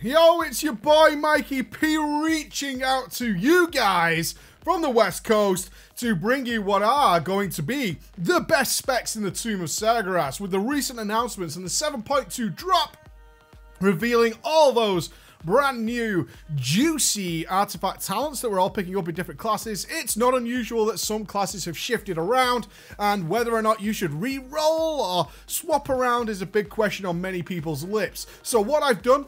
Yo, it's your boy Mikey P reaching out to you guys from the West Coast to bring you what are going to be the best specs in the Tomb of Sargeras with the recent announcements and the 7.2 drop revealing all those brand new juicy artifact talents that we're all picking up in different classes. It's not unusual that some classes have shifted around, and whether or not you should re-roll or swap around is a big question on many people's lips. So what I've done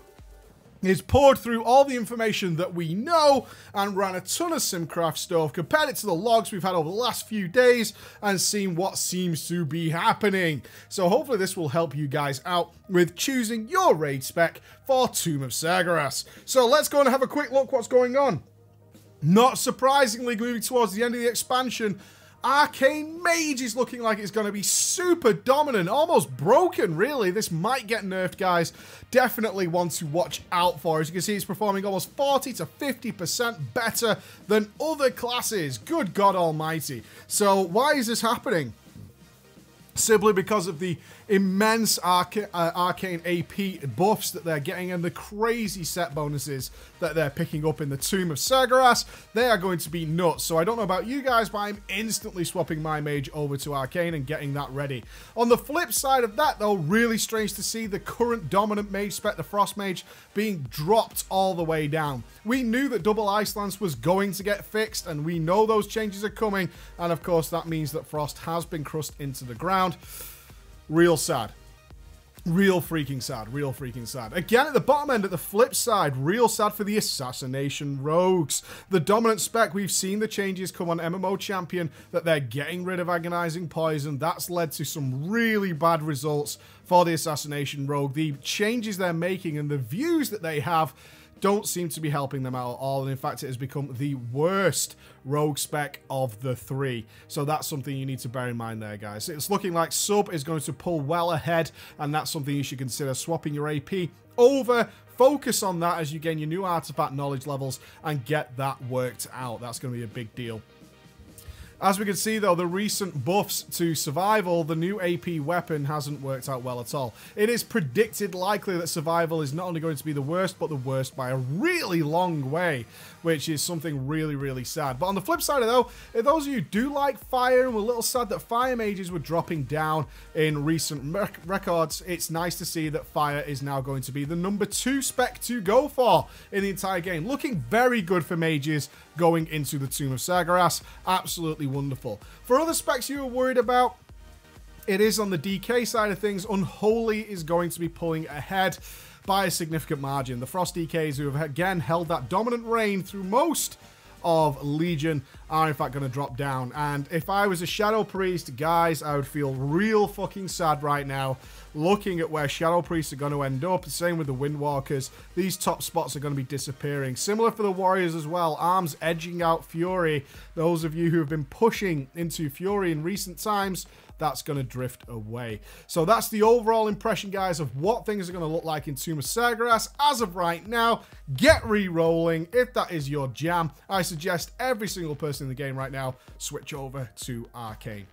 is poured through all the information that we know and ran a ton of Simcraft stuff, compared it to the logs we've had over the last few days and seen what seems to be happening. So hopefully this will help you guys out with choosing your raid spec for Tomb of Sargeras. So let's go and have a quick look what's going on. Not surprisingly, moving towards the end of the expansion, Arcane Mage is looking like it's going to be super dominant, almost broken, really. This might get nerfed, guys. Definitely one to watch out for. As you can see, it's performing almost 40 to 50% better than other classes. Good God almighty. So why is this happening? Simply because of the immense Arcane AP buffs that they're getting and the crazy set bonuses that they're picking up in the Tomb of Sargeras. They are going to be nuts. So I don't know about you guys, but I'm instantly swapping my mage over to Arcane and getting that ready. On the flip side of that, though, really strange to see the current dominant mage spec, the Frost Mage, being dropped all the way down. We knew that double Ice Lance was going to get fixed, and we know those changes are coming. And of course, that means that Frost has been crushed into the ground. Real sad. Real freaking sad. Real freaking sad. Again, at the bottom end, at the flip side, real sad for the Assassination Rogues. The dominant spec, we've seen the changes come on MMO Champion, that they're getting rid of Agonizing Poison. That's led to some really bad results for the Assassination Rogue. The changes they're making and the views that they have don't seem to be helping them out at all, and in fact it has become the worst rogue spec of the three. So that's something you need to bear in mind there, guys. It's looking like sub is going to pull well ahead, and that's something you should consider swapping your AP over. Focus on that as you gain your new artifact knowledge levels and get that worked out. That's going to be a big deal. As we can see, though, the recent buffs to Survival, the new AP weapon hasn't worked out well at all. It is predicted likely that Survival is not only going to be the worst, but the worst by a really long way, which is something really, really sad. But on the flip side, though, if those of you do like Fire and were a little sad that Fire Mages were dropping down in recent records, it's nice to see that Fire is now going to be the #2 spec to go for in the entire game. Looking very good for Mages going into the Tomb of Sargeras. Absolutely wonderful. For other specs you were worried about, it is on the DK side of things. Unholy is going to be pulling ahead by a significant margin. The Frost DKs, who have again held that dominant reign through most of Legion, are in fact going to drop down. And if I was a Shadow Priest, guys, I would feel real fucking sad right now looking at where Shadow Priests are going to end up. Same with the Windwalkers. These top spots are going to be disappearing. Similar for the Warriors as well. Arms edging out Fury. Those of you who have been pushing into Fury in recent times, that's going to drift away. So that's the overall impression, guys, of what things are going to look like in Tomb of Sargeras. As of right now, get re-rolling. If that is your jam, I suggest every single person in the game right now switch over to Arcane.